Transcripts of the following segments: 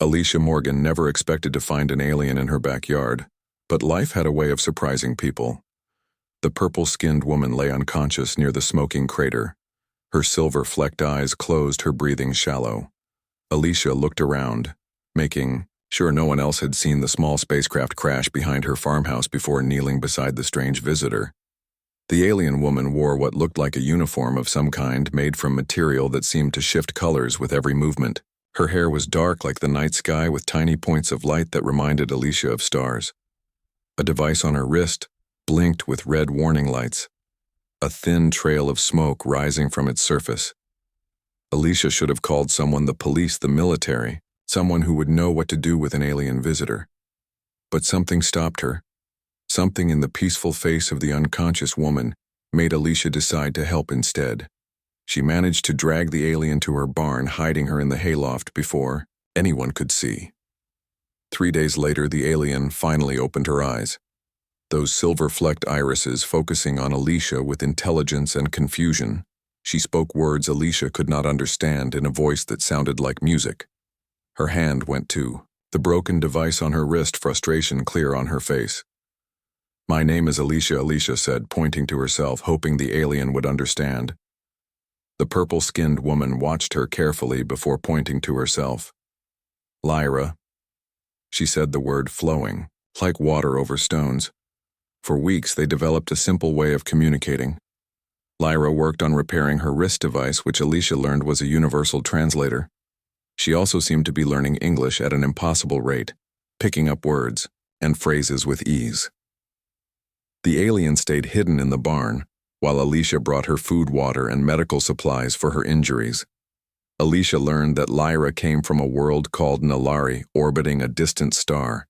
Alicia Morgan never expected to find an alien in her backyard, but life had a way of surprising people. The purple-skinned woman lay unconscious near the smoking crater. Her silver-flecked eyes closed, her breathing shallow. Alicia looked around, making sure no one else had seen the small spacecraft crash behind her farmhouse before kneeling beside the strange visitor. The alien woman wore what looked like a uniform of some kind made from material that seemed to shift colors with every movement. Her hair was dark like the night sky with tiny points of light that reminded Alicia of stars. A device on her wrist blinked with red warning lights, a thin trail of smoke rising from its surface. Alicia should have called someone, the police, the military, someone who would know what to do with an alien visitor. But something stopped her. Something in the peaceful face of the unconscious woman made Alicia decide to help instead. She managed to drag the alien to her barn, hiding her in the hayloft before anyone could see. 3 days later, the alien finally opened her eyes, those silver-flecked irises focusing on Alicia with intelligence and confusion. She spoke words Alicia could not understand in a voice that sounded like music. Her hand went to the broken device on her wrist, frustration clear on her face. "My name is Alicia," Alicia said, pointing to herself, hoping the alien would understand. The purple-skinned woman watched her carefully before pointing to herself. "Lyra." She said the word flowing, like water over stones. For weeks, they developed a simple way of communicating. Lyra worked on repairing her wrist device, which Alicia learned was a universal translator. She also seemed to be learning English at an impossible rate, picking up words and phrases with ease. The alien stayed hidden in the barn, while Alicia brought her food, water, and medical supplies for her injuries. Alicia learned that Lyra came from a world called Nalari, orbiting a distant star.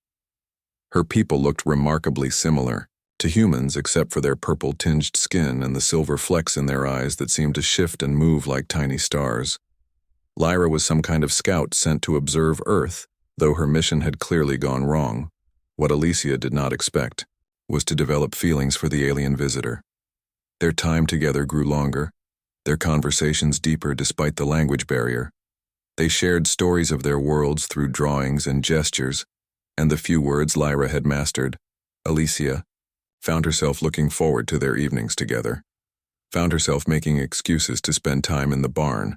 Her people looked remarkably similar to humans, except for their purple-tinged skin and the silver flecks in their eyes that seemed to shift and move like tiny stars. Lyra was some kind of scout sent to observe Earth, though her mission had clearly gone wrong. What Alicia did not expect was to develop feelings for the alien visitor. Their time together grew longer, their conversations deeper despite the language barrier. They shared stories of their worlds through drawings and gestures, and the few words Lyra had mastered. Alicia found herself looking forward to their evenings together, found herself making excuses to spend time in the barn.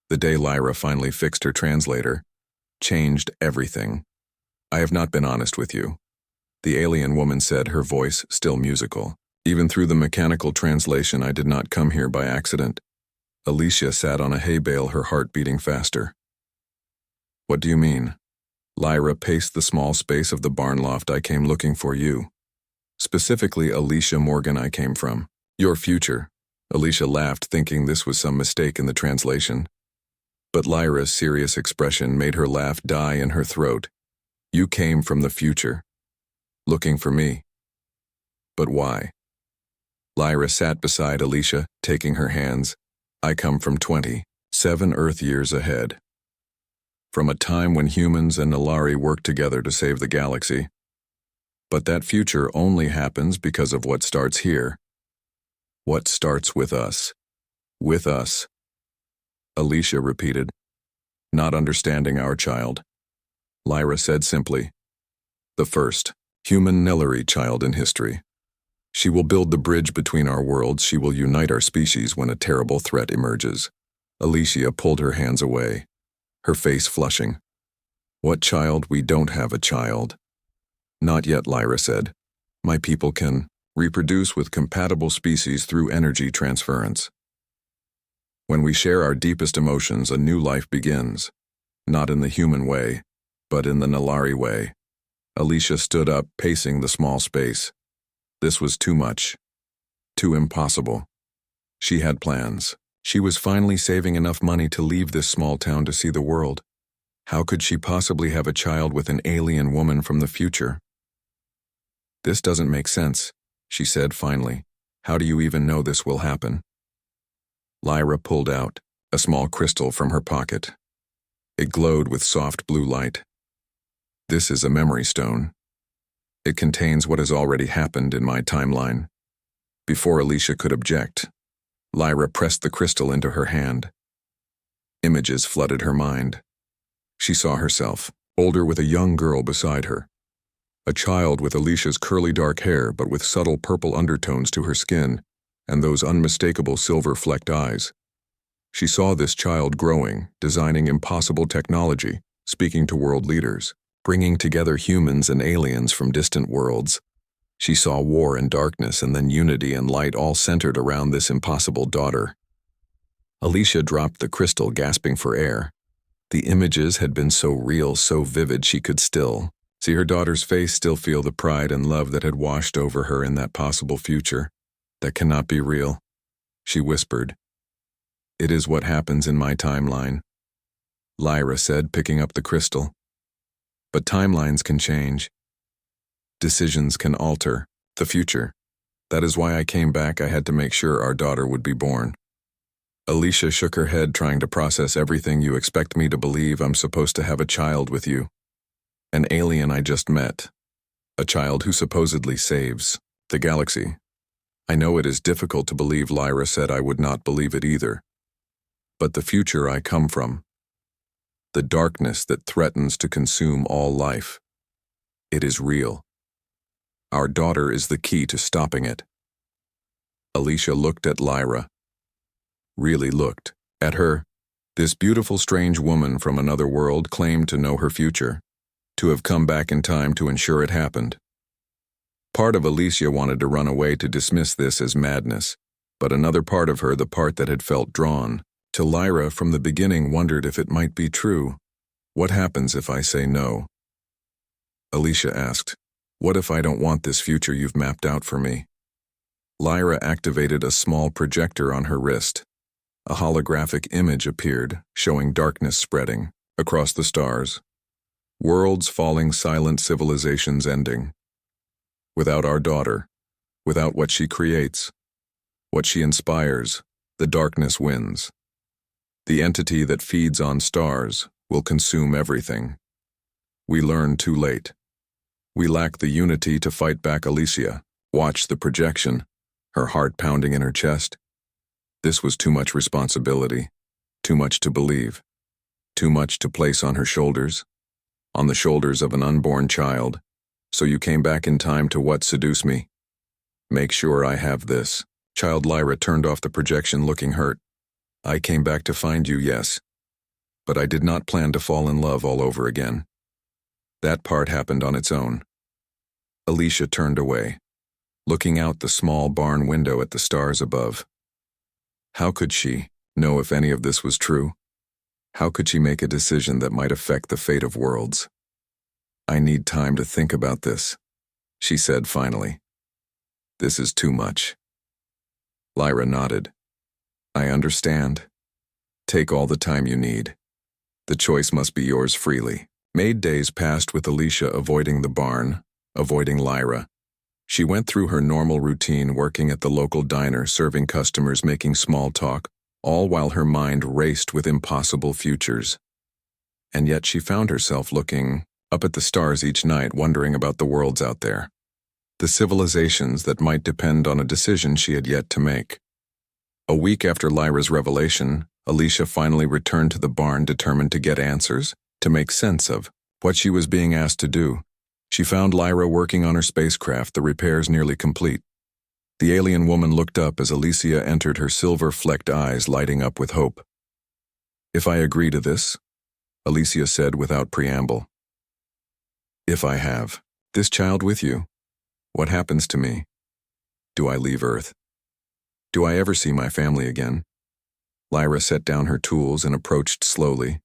The day Lyra finally fixed her translator changed everything. "I have not been honest with you," the alien woman said, her voice still musical. "Even through the mechanical translation, I did not come here by accident." Alicia sat on a hay bale, her heart beating faster. "What do you mean?" Lyra paced the small space of the barn loft. "I came looking for you. Specifically, Alicia Morgan, I came from your future." Alicia laughed, thinking this was some mistake in the translation. But Lyra's serious expression made her laugh die in her throat. "You came from the future, looking for me. But why?" Lyra sat beside Alicia, taking her hands. "I come from 27 Earth years ahead. From a time when humans and Nalari worked together to save the galaxy. But that future only happens because of what starts here. What starts with us. With us." Alicia repeated, not understanding our child. Lyra said simply, "The first human Nalari child in history. She will build the bridge between our worlds. She will unite our species when a terrible threat emerges." Alicia pulled her hands away, her face flushing. "What child? We don't have a child." "Not yet," Lyra said. "My people can reproduce with compatible species through energy transference. When we share our deepest emotions, a new life begins. Not in the human way, but in the Nalari way." Alicia stood up, pacing the small space. This was too much. Too impossible. She had plans. She was finally saving enough money to leave this small town to see the world. How could she possibly have a child with an alien woman from the future? "This doesn't make sense," she said finally. "How do you even know this will happen?" Lyra pulled out a small crystal from her pocket. It glowed with soft blue light. "This is a memory stone. It contains what has already happened in my timeline." Before Alicia could object, Lyra pressed the crystal into her hand. Images flooded her mind. She saw herself older with a young girl beside her. A child with Alicia's curly dark hair but with subtle purple undertones to her skin and those unmistakable silver-flecked eyes. She saw this child growing, designing impossible technology, speaking to world leaders, bringing together humans and aliens from distant worlds. She saw war and darkness and then unity and light all centered around this impossible daughter. Alicia dropped the crystal, gasping for air. The images had been so real, so vivid, she could still see her daughter's face, still feel the pride and love that had washed over her in that possible future. That cannot be real, she whispered. It is what happens in my timeline, Lyra said, picking up the crystal. But timelines can change. Decisions can alter the future. That is why I came back. I had to make sure our daughter would be born. Alicia shook her head, trying to process everything. You expect me to believe I'm supposed to have a child with you? An alien I just met. A child who supposedly saves the galaxy. I know it is difficult to believe, Lyra said. I would not believe it either. But the future I come from, the darkness that threatens to consume all life, it is real. Our daughter is the key to stopping it. Alicia looked at Lyra. Really looked at her. This beautiful, strange woman from another world claimed to know her future, to have come back in time to ensure it happened. Part of Alicia wanted to run away, to dismiss this as madness, but another part of her, the part that had felt drawn to Lyra from the beginning, wondered if it might be true. What happens if I say no? Alicia asked. What if I don't want this future you've mapped out for me? Lyra activated a small projector on her wrist. A holographic image appeared, showing darkness spreading across the stars. Worlds falling, silent civilizations ending. Without our daughter, without what she creates, what she inspires, the darkness wins. The entity that feeds on stars will consume everything. We learn too late. We lack the unity to fight back. Alicia watched the projection, her heart pounding in her chest. This was too much responsibility, too much to believe, too much to place on her shoulders, on the shoulders of an unborn child. So you came back in time to what? Seduce me? Make sure I have this. Child. Lyra turned off the projection, looking hurt. I came back to find you, yes. But I did not plan to fall in love all over again. That part happened on its own. Alicia turned away, looking out the small barn window at the stars above. How could she know if any of this was true? How could she make a decision that might affect the fate of worlds? I need time to think about this, she said finally. This is too much. Lyra nodded. I understand. Take all the time you need. The choice must be yours freely. Days passed with Alicia avoiding the barn, avoiding Lyra. She went through her normal routine, working at the local diner, serving customers, making small talk, all while her mind raced with impossible futures. And yet she found herself looking up at the stars each night, wondering about the worlds out there, the civilizations that might depend on a decision she had yet to make. A week after Lyra's revelation, Alicia finally returned to the barn, determined to get answers, to make sense of what she was being asked to do. She found Lyra working on her spacecraft, the repairs nearly complete. The alien woman looked up as Alicia entered, her silver-flecked eyes lighting up with hope. If I agree to this, Alicia said without preamble. If I have this child with you, what happens to me? Do I leave Earth? Do I ever see my family again? Lyra set down her tools and approached slowly.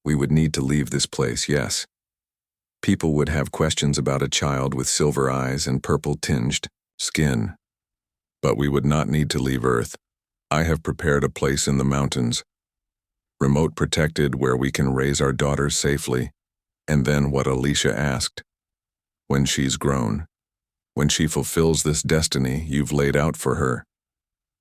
We would need to leave this place, yes. People would have questions about a child with silver eyes and purple-tinged skin. But we would not need to leave Earth. I have prepared a place in the mountains, remote protected, where we can raise our daughters safely. And then what Alicia asked. When she's grown, when she fulfills this destiny you've laid out for her,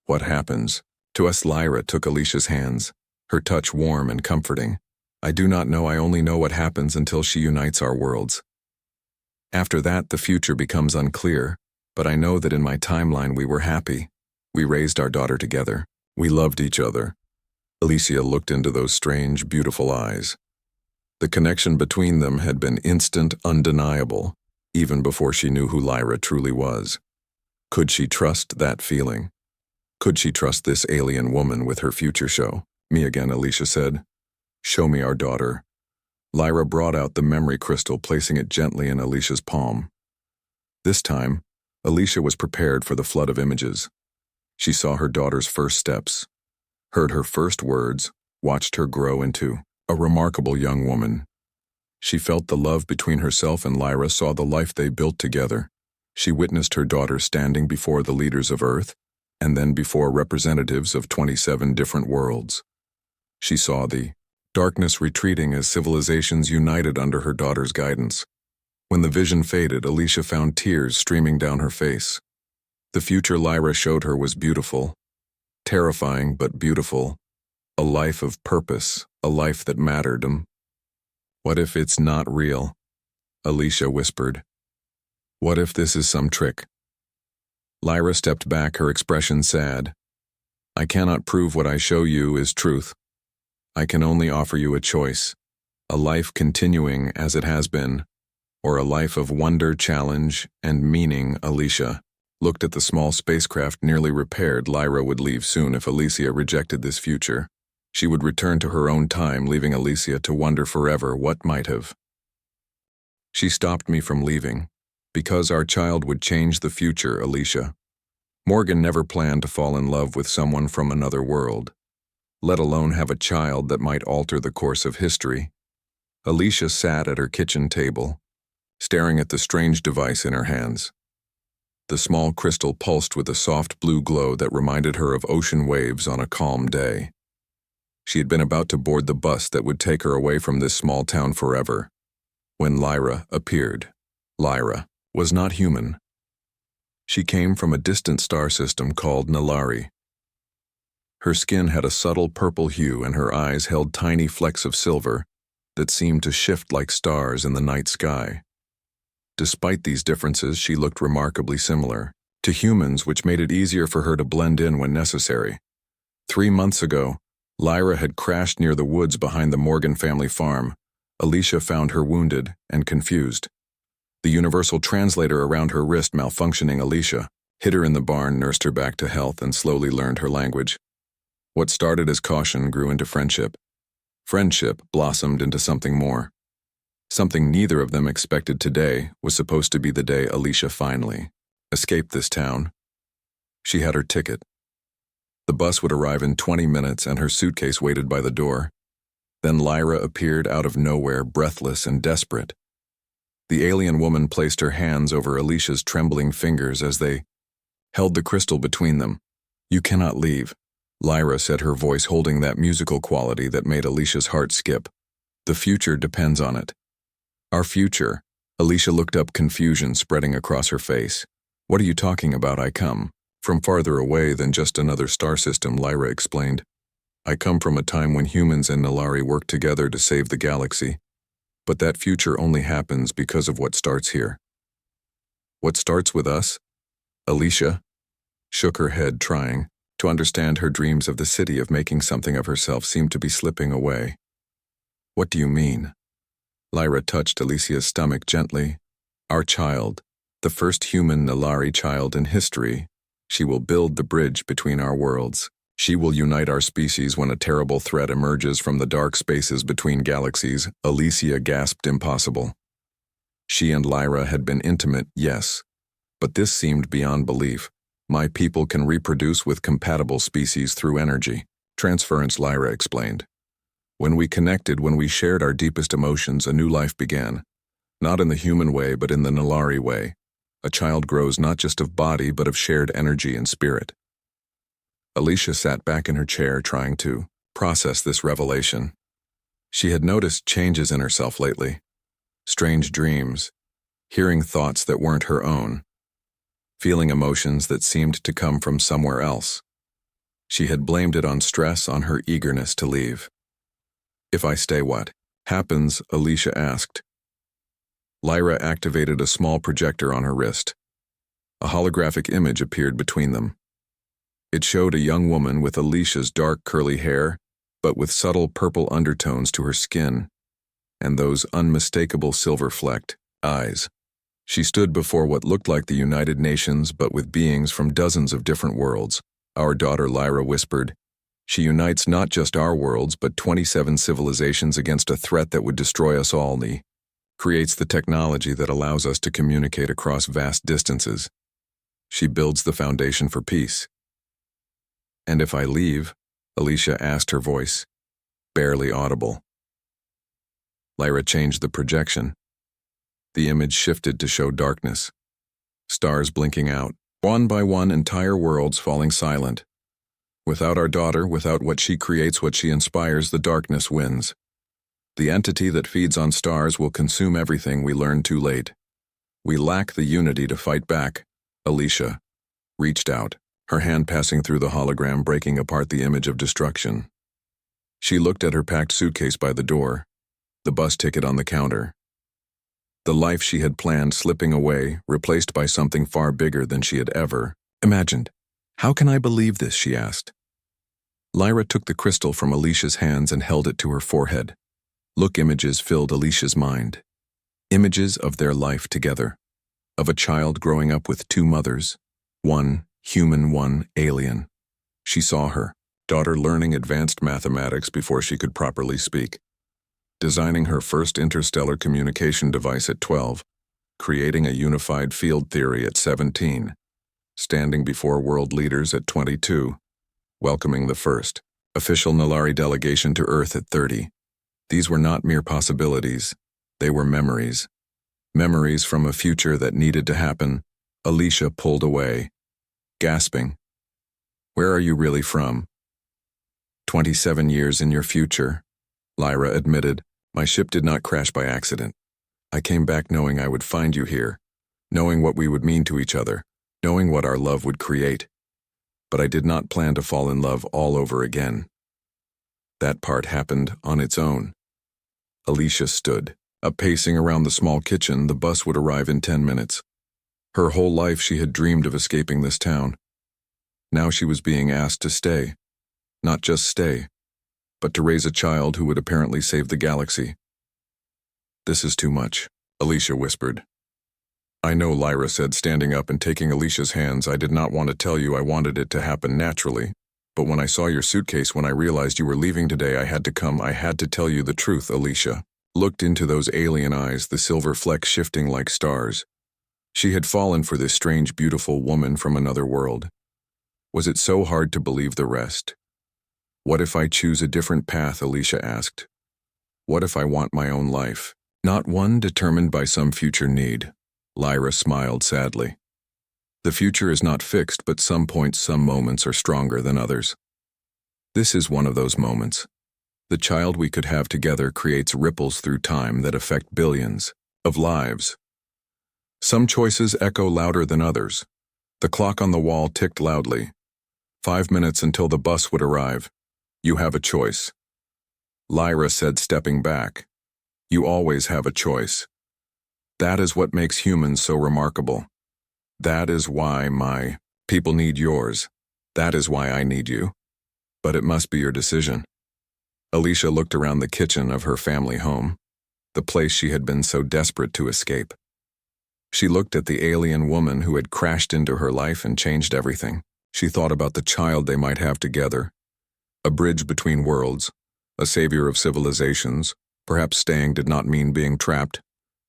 what happens to us? Lyra took Alicia's hands, her touch warm and comforting. I do not know. I only know what happens until she unites our worlds. After that, the future becomes unclear, but I know that in my timeline we were happy. We raised our daughter together. We loved each other. Alicia looked into those strange, beautiful eyes. The connection between them had been instant, undeniable, even before she knew who Lyra truly was. Could she trust that feeling? Could she trust this alien woman with her future show? Me again, Alicia said. Show me our daughter. Lyra brought out the memory crystal, placing it gently in Alicia's palm. This time, Alicia was prepared for the flood of images. She saw her daughter's first steps, heard her first words, watched her grow into a remarkable young woman. She felt the love between herself and Lyra, saw the life they built together. She witnessed her daughter standing before the leaders of Earth, and then before representatives of 27 different worlds. She saw the darkness retreating as civilizations united under her daughter's guidance. When the vision faded, Alicia found tears streaming down her face. The future Lyra showed her was beautiful, terrifying but beautiful, a life of purpose, a life that mattered. What if it's not real? Alicia whispered. What if this is some trick? Lyra stepped back, her expression sad. I cannot prove what I show you is truth. I can only offer you a choice, a life continuing as it has been, or a life of wonder, challenge, and meaning. Alicia looked at the small spacecraft nearly repaired. Lyra would leave soon if Alicia rejected this future. She would return to her own time, leaving Alicia to wonder forever what might have. She stopped me from leaving, because our child would change the future, Alicia. Morgan never planned to fall in love with someone from another world, let alone have a child that might alter the course of history. Alicia sat at her kitchen table, staring at the strange device in her hands. The small crystal pulsed with a soft blue glow that reminded her of ocean waves on a calm day. She had been about to board the bus that would take her away from this small town forever, when Lyra appeared. Lyra was not human. She came from a distant star system called Nalari. Her skin had a subtle purple hue and her eyes held tiny flecks of silver that seemed to shift like stars in the night sky. Despite these differences, she looked remarkably similar to humans, which made it easier for her to blend in when necessary. 3 months ago, Lyra had crashed near the woods behind the Morgan family farm. Alicia found her wounded and confused. The universal translator around her wrist malfunctioning. Alicia hid her in the barn, nursed her back to health, and slowly learned her language. What started as caution grew into friendship. Friendship blossomed into something more. Something neither of them expected. Today was supposed to be the day Alicia finally escaped this town. She had her ticket. The bus would arrive in 20 minutes and her suitcase waited by the door. Then Lyra appeared out of nowhere, breathless and desperate. The alien woman placed her hands over Alicia's trembling fingers as they held the crystal between them. You cannot leave, Lyra said, her voice holding that musical quality that made Alicia's heart skip. The future depends on it. Our future. Alicia looked up, confusion spreading across her face. What are you talking about? I come from farther away than just another star system, Lyra explained. I come from a time when humans and Nalari worked together to save the galaxy. But that future only happens because of what starts here. What starts with us? Alicia shook her head, trying to understand. Her dreams of the city, of making something of herself, seemed to be slipping away. What do you mean? Lyra touched Alicia's stomach gently. Our child, the first human Nalari child in history. She will build the bridge between our worlds. She will unite our species when a terrible threat emerges from the dark spaces between galaxies. Alicia gasped. Impossible. She and Lyra had been intimate, yes, but this seemed beyond belief. My people can reproduce with compatible species through energy transference, Lyra explained. When we connected, when we shared our deepest emotions, a new life began. Not in the human way, but in the Nalari way. A child grows not just of body, but of shared energy and spirit. Alicia sat back in her chair, trying to process this revelation. She had noticed changes in herself lately. Strange dreams, hearing thoughts that weren't her own, feeling emotions that seemed to come from somewhere else. She had blamed it on stress, on her eagerness to leave. If I stay, what happens? Alicia asked. Lyra activated a small projector on her wrist. A holographic image appeared between them. It showed a young woman with Alicia's dark curly hair, but with subtle purple undertones to her skin. and those unmistakable silver-flecked eyes. She stood before what looked like the United Nations, but with beings from dozens of different worlds. Our daughter Lyra whispered, "She unites not just our worlds, but 27 civilizations against a threat that would destroy us all. Creates the technology that allows us to communicate across vast distances. She builds the foundation for peace." "And if I leave?" Alicia asked, her voice barely audible. Lyra changed the projection. The image shifted to show darkness. Stars blinking out, one by one, entire worlds falling silent. Without our daughter, without what she creates, what she inspires, the darkness wins. The entity that feeds on stars will consume everything. We learn too late. We lack the unity to fight back. Alicia reached out, her hand passing through the hologram, breaking apart the image of destruction. She looked at her packed suitcase by the door, the bus ticket on the counter. The life she had planned slipping away, replaced by something far bigger than she had ever imagined. "How can I believe this?" she asked. Lyra took the crystal from Alicia's hands and held it to her forehead. Look images filled Alicia's mind. Images of their life together. Of a child growing up with two mothers, one human, one alien. She saw her daughter learning advanced mathematics before she could properly speak, designing her first interstellar communication device at 12, creating a unified field theory at 17, standing before world leaders at 22, welcoming the first official Nalari delegation to Earth at 30. These were not mere possibilities, they were memories. Memories from a future that needed to happen. Alicia pulled away, gasping. "Where are you really from?" 27 years in your future," Lyra admitted. "My ship did not crash by accident. I came back knowing I would find you here, knowing what we would mean to each other, knowing what our love would create. But I did not plan to fall in love all over again. That part happened on its own." Alicia stood up, pacing around the small kitchen. The bus would arrive in 10 minutes. Her whole life she had dreamed of escaping this town. Now she was being asked to stay. Not just stay, but to raise a child who would apparently save the galaxy. "This is too much," Alicia whispered. "I know," Lyra said, standing up and taking Alicia's hands. "I did not want to tell you. I wanted it to happen naturally. But when I saw your suitcase, when I realized you were leaving today, I had to come. I had to tell you the truth." Alicia looked into those alien eyes, the silver flecks shifting like stars. She had fallen for this strange, beautiful woman from another world. Was it so hard to believe the rest? "What if I choose a different path?" Alicia asked. "What if I want my own life, not one determined by some future need?" Lyra smiled sadly. "The future is not fixed, but some points, some moments are stronger than others. This is one of those moments. The child we could have together creates ripples through time that affect billions of lives. Some choices echo louder than others." The clock on the wall ticked loudly. 5 minutes until the bus would arrive. "You have a choice," Lyra said, stepping back. "You always have a choice. That is what makes humans so remarkable. That is why my people need yours. That is why I need you. But it must be your decision." Alicia looked around the kitchen of her family home, the place she had been so desperate to escape. She looked at the alien woman who had crashed into her life and changed everything. She thought about the child they might have together. A bridge between worlds, a savior of civilizations. Perhaps staying did not mean being trapped.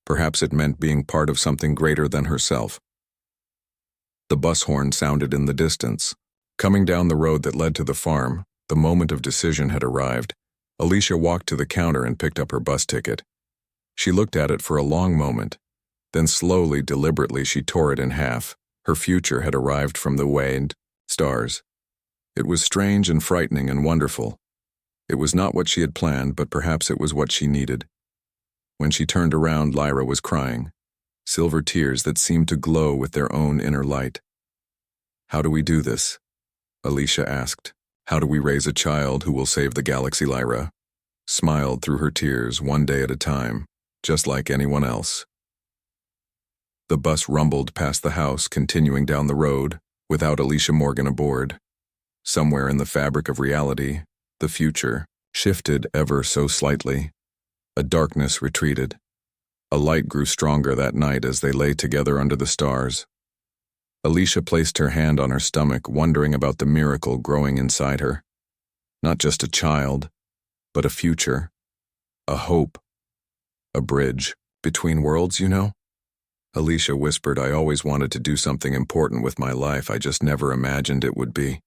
Perhaps it meant being part of something greater than herself. The bus horn sounded in the distance. Coming down the road that led to the farm, the moment of decision had arrived. Alicia walked to the counter and picked up her bus ticket. She looked at it for a long moment. Then slowly, deliberately, she tore it in half. Her future had arrived from the way stars. It was strange and frightening and wonderful. It was not what she had planned, but perhaps it was what she needed. When she turned around, Lyra was crying, silver tears that seemed to glow with their own inner light. "How do we do this?" Alicia asked. "How do we raise a child who will save the galaxy?" Lyra smiled through her tears, one day at a time, just like anyone else. The bus rumbled past the house, continuing down the road, without Alicia Morgan aboard. Somewhere in the fabric of reality, the future shifted ever so slightly. A darkness retreated. A light grew stronger that night as they lay together under the stars. Alicia placed her hand on her stomach, wondering about the miracle growing inside her. Not just a child, but a future, a hope, a bridge between worlds, you know? Alicia whispered, I always wanted to do something important with my life, I just never imagined it would be.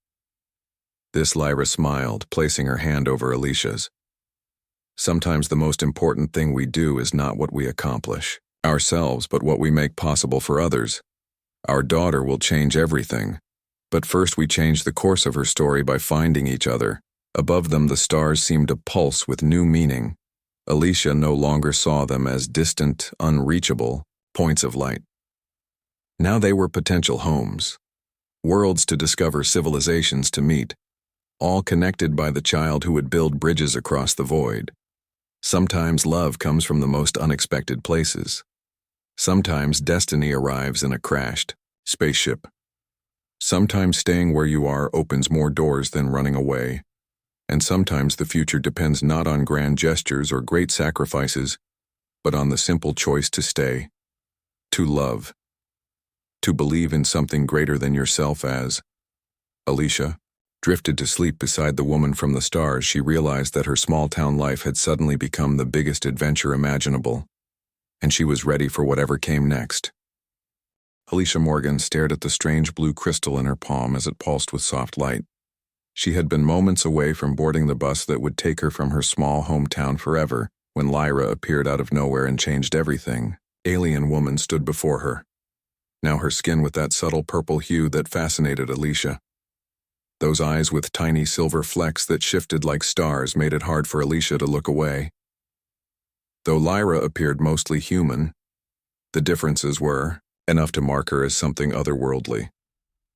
This Lyra smiled, placing her hand over Alicia's. Sometimes the most important thing we do is not what we accomplish ourselves, but what we make possible for others. Our daughter will change everything. But first we change the course of her story by finding each other. Above them the stars seemed to pulse with new meaning. Alicia no longer saw them as distant, unreachable points of light. Now they were potential homes. Worlds to discover, civilizations to meet. All connected by the child who would build bridges across the void. Sometimes love comes from the most unexpected places. Sometimes destiny arrives in a crashed spaceship. Sometimes staying where you are opens more doors than running away. And sometimes the future depends not on grand gestures or great sacrifices, but on the simple choice to stay, to love, to believe in something greater than yourself. As Alicia drifted to sleep beside the woman from the stars, she realized that her small-town life had suddenly become the biggest adventure imaginable, and she was ready for whatever came next. Alicia Morgan stared at the strange blue crystal in her palm as it pulsed with soft light. She had been moments away from boarding the bus that would take her from her small hometown forever when Lyra appeared out of nowhere and changed everything. Alien woman stood before her. Now her skin with that subtle purple hue that fascinated Alicia. Those eyes with tiny silver flecks that shifted like stars made it hard for Alicia to look away. Though Lyra appeared mostly human, the differences were enough to mark her as something otherworldly,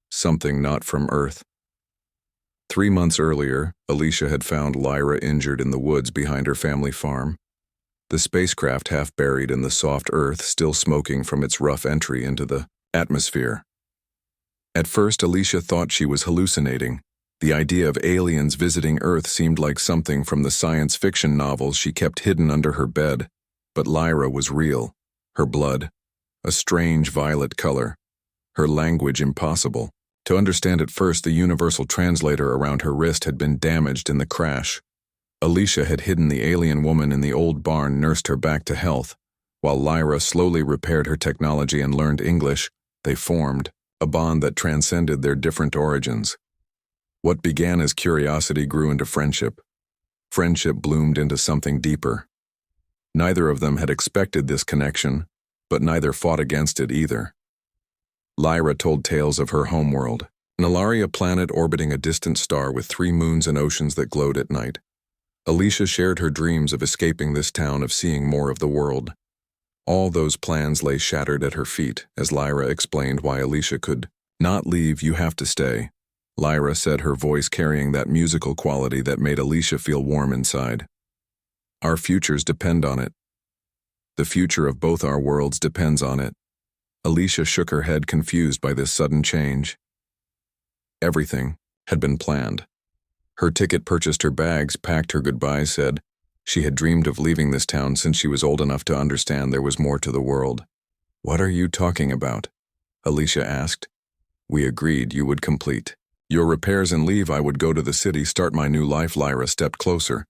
something not from Earth. 3 months earlier, Alicia had found Lyra injured in the woods behind her family farm, the spacecraft half buried in the soft earth, still smoking from its rough entry into the atmosphere. At first, Alicia thought she was hallucinating. The idea of aliens visiting Earth seemed like something from the science fiction novels she kept hidden under her bed. But Lyra was real. Her blood, a strange violet color. Her language impossible to understand. At first, the universal translator around her wrist had been damaged in the crash. Alicia had hidden the alien woman in the old barn, nursed her back to health. While Lyra slowly repaired her technology and learned English, they formed a bond that transcended their different origins. What began as curiosity grew into friendship. Friendship bloomed into something deeper. Neither of them had expected this connection, but neither fought against it either. Lyra told tales of her homeworld, an Ilaria planet orbiting a distant star with 3 moons and oceans that glowed at night. Alicia shared her dreams of escaping this town, of seeing more of the world. All those plans lay shattered at her feet as Lyra explained why Alicia could not leave. You have to stay, Lyra said, her voice carrying that musical quality that made Alicia feel warm inside. Our futures depend on it. The future of both our worlds depends on it. Alicia shook her head, confused by this sudden change. Everything had been planned. Her ticket purchased, her bags packed, her goodbyes said. She had dreamed of leaving this town since she was old enough to understand there was more to the world. What are you talking about? Alicia asked. We agreed you would complete your repairs and leave. I would go to the city, start my new life. Lyra stepped closer,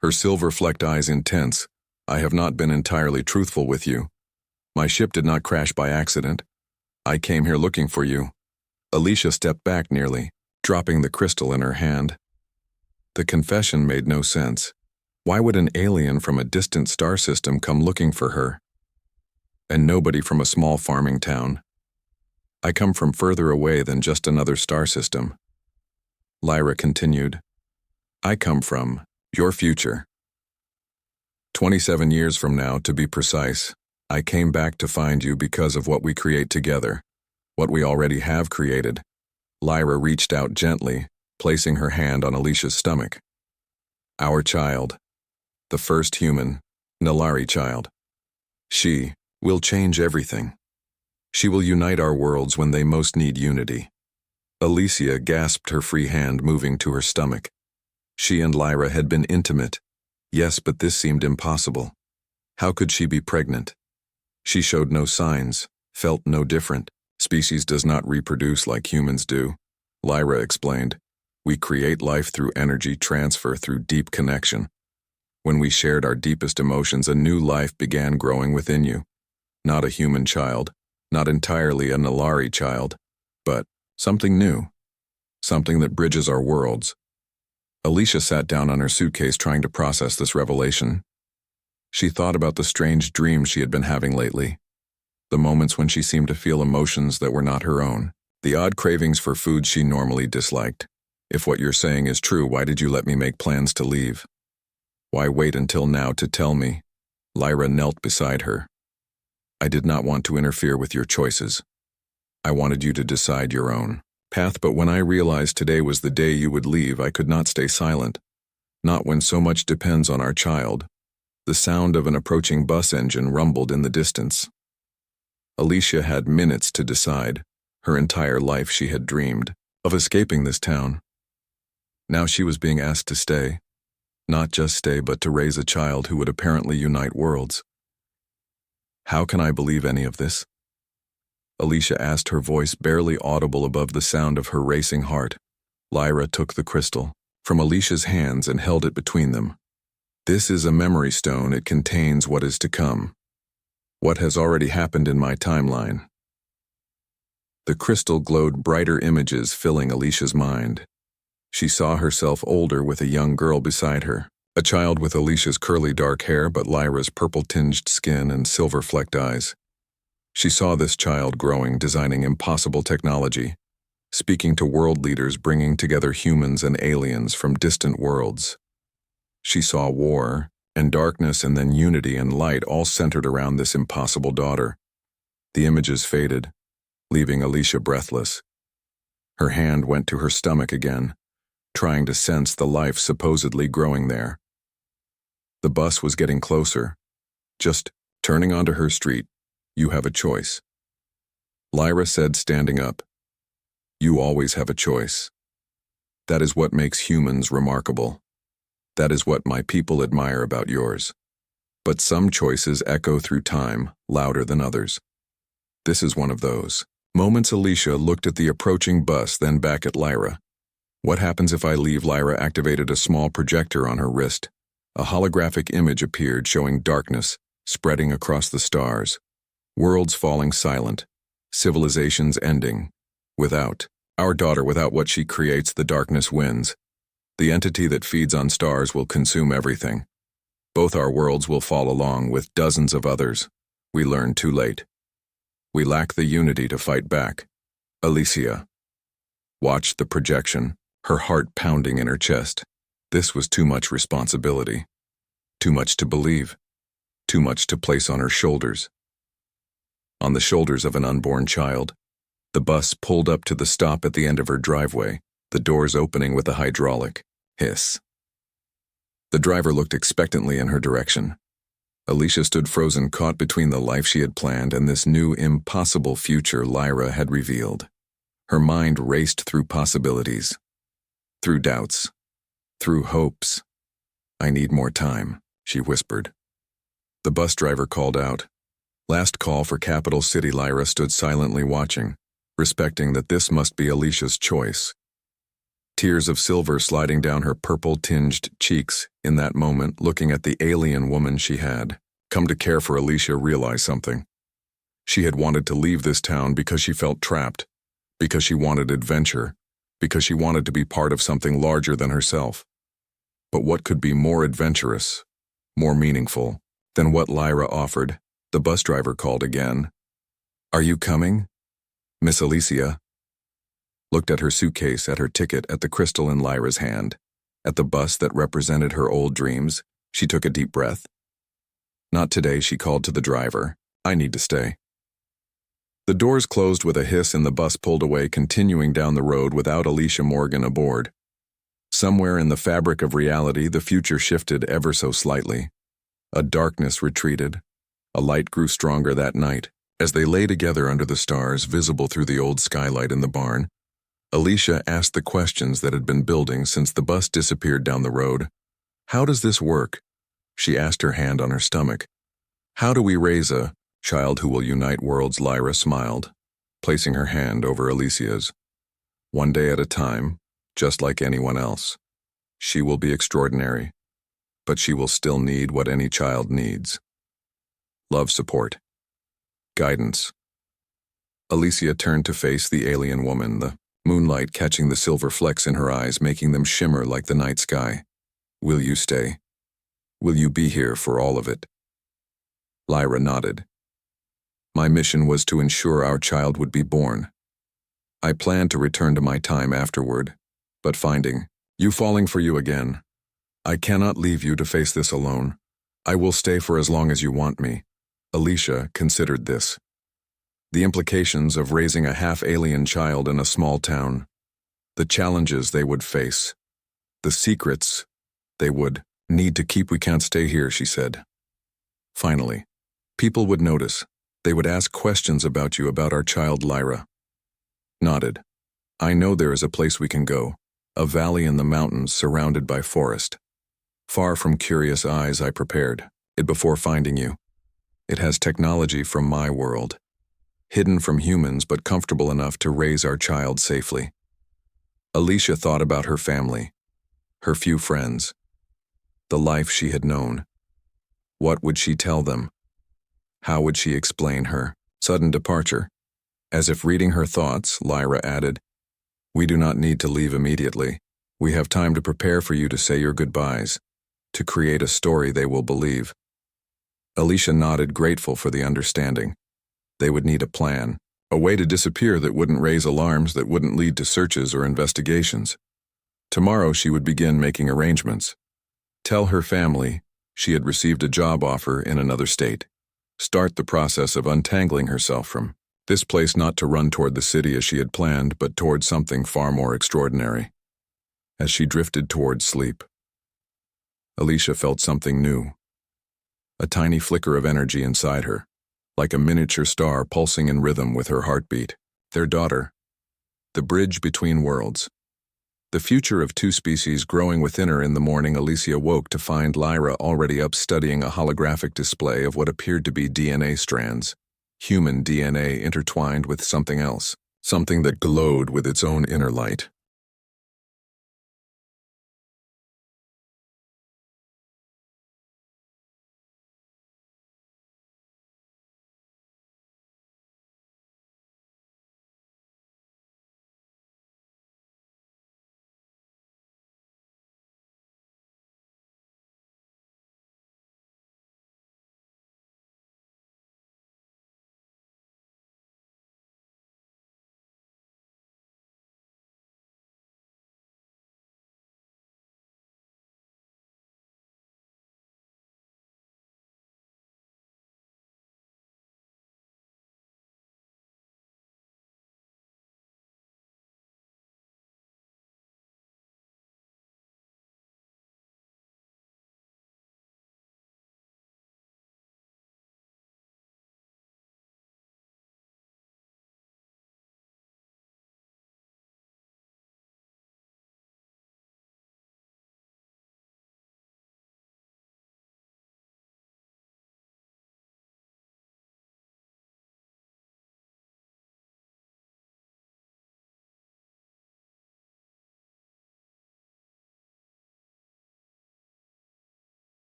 her silver-flecked eyes intense. I have not been entirely truthful with you. My ship did not crash by accident. I came here looking for you. Alicia stepped back, nearly dropping the crystal in her hand. The confession made no sense. Why would an alien from a distant star system come looking for her? And nobody from a small farming town. I come from further away than just another star system. Lyra continued. I come from your future. 27 years from now, to be precise. I came back to find you because of what we create together, what we already have created. Lyra reached out gently, placing her hand on Alicia's stomach. Our child. The first human, Nilari child. She will change everything. She will unite our worlds when they most need unity. Alicia gasped, her free hand moving to her stomach. She and Lyra had been intimate. Yes, but this seemed impossible. How could she be pregnant? She showed no signs, felt no different. Species does not reproduce like humans do, Lyra explained. We create life through energy transfer, through deep connection. When we shared our deepest emotions, a new life began growing within you. Not a human child, not entirely a Nalari child, but something new, something that bridges our worlds. Alicia sat down on her suitcase trying to process this revelation. She thought about the strange dreams she had been having lately, the moments when she seemed to feel emotions that were not her own, the odd cravings for foods she normally disliked. If what you're saying is true, why did you let me make plans to leave? Why wait until now to tell me? Lyra knelt beside her. I did not want to interfere with your choices. I wanted you to decide your own path, but when I realized today was the day you would leave, I could not stay silent. Not when so much depends on our child. The sound of an approaching bus engine rumbled in the distance. Alicia had minutes to decide. Her entire life she had dreamed of escaping this town. Now she was being asked to stay. Not just stay, but to raise a child who would apparently unite worlds. How can I believe any of this? Alicia asked, her voice barely audible above the sound of her racing heart. Lyra took the crystal from Alicia's hands and held it between them. This is a memory stone. It contains what is to come. What has already happened in my timeline. The crystal glowed brighter images filling Alicia's mind. She saw herself older with a young girl beside her, a child with Alicia's curly dark hair but Lyra's purple-tinged skin and silver-flecked eyes. She saw this child growing, designing impossible technology, speaking to world leaders, bringing together humans and aliens from distant worlds. She saw war and darkness and then unity and light, all centered around this impossible daughter. The images faded, leaving Alicia breathless. Her hand went to her stomach again, trying to sense the life supposedly growing there. The bus was getting closer, just turning onto her street. You have a choice. Lyra said, standing up. You always have a choice. That is what makes humans remarkable. That is what my people admire about yours. But some choices echo through time, louder than others. This is one of those moments. Alicia looked at the approaching bus, then back at Lyra. What happens if I leave? Lyra activated a small projector on her wrist. A holographic image appeared showing darkness spreading across the stars. Worlds falling silent. Civilizations ending. Without our daughter, without what she creates, the darkness wins. The entity that feeds on stars will consume everything. Both our worlds will fall along with dozens of others. We learn too late. We lack the unity to fight back. Alicia watched the projection, her heart pounding in her chest. This was too much responsibility. Too much to believe. Too much to place on her shoulders. On the shoulders of an unborn child. The bus pulled up to the stop at the end of her driveway, the doors opening with a hydraulic hiss. The driver looked expectantly in her direction. Alicia stood frozen, caught between the life she had planned and this new, impossible future Lyra had revealed. Her mind raced through possibilities, through doubts, through hopes. I need more time, she whispered. The bus driver called out. Last call for capital city. Lyra stood silently watching, respecting that this must be Alicia's choice. Tears of silver sliding down her purple-tinged cheeks in that moment, looking at the alien woman she had come to care for. Alicia realized something. She had wanted to leave this town because she felt trapped, because she wanted adventure, because she wanted to be part of something larger than herself. But what could be more adventurous, more meaningful, than what Lyra offered? The bus driver called again. Are you coming? Miss Alicia looked at her suitcase, at her ticket, at the crystal in Lyra's hand, at the bus that represented her old dreams. She took a deep breath. Not today, she called to the driver. I need to stay. The doors closed with a hiss and the bus pulled away, continuing down the road without Alicia Morgan aboard. Somewhere in the fabric of reality, the future shifted ever so slightly. A darkness retreated. A light grew stronger that night. As they lay together under the stars, visible through the old skylight in the barn, Alicia asked the questions that had been building since the bus disappeared down the road. How does this work? She asked, her hand on her stomach. How do we raise a child who will unite worlds? Lyra smiled, placing her hand over Alicia's. One day at a time, just like anyone else. She will be extraordinary, but she will still need what any child needs. Love, support, guidance. Alicia turned to face the alien woman, the moonlight catching the silver flecks in her eyes, making them shimmer like the night sky. Will you stay? Will you be here for all of it? Lyra nodded. My mission was to ensure our child would be born. I planned to return to my time afterward, but finding you falling for you again. I cannot leave you to face this alone. I will stay for as long as you want me. Alicia considered this. The implications of raising a half-alien child in a small town. The challenges they would face. The secrets they would need to keep. We can't stay here, she said. Finally, people would notice. They would ask questions about you, about our child. Lyra nodded. I know there is a place we can go. A valley in the mountains surrounded by forest. Far from curious eyes, I prepared it before finding you. It has technology from my world. Hidden from humans but comfortable enough to raise our child safely. Alicia thought about her family, her few friends, the life she had known. What would she tell them? How would she explain her sudden departure? As if reading her thoughts, Lyra added, We do not need to leave immediately. We have time to prepare for you to say your goodbyes, to create a story they will believe. Alicia nodded, grateful for the understanding. They would need a plan, a way to disappear that wouldn't raise alarms, that wouldn't lead to searches or investigations. Tomorrow she would begin making arrangements. Tell her family she had received a job offer in another state. Start the process of untangling herself from this place, not to run toward the city as she had planned, but toward something far more extraordinary. As she drifted toward sleep, Alicia felt something new. A tiny flicker of energy inside her, like a miniature star pulsing in rhythm with her heartbeat. Their daughter. The bridge between worlds. The future of two species growing within her. In the morning, Alicia woke to find Lyra already up studying a holographic display of what appeared to be DNA strands. Human DNA intertwined with something else, something that glowed with its own inner light.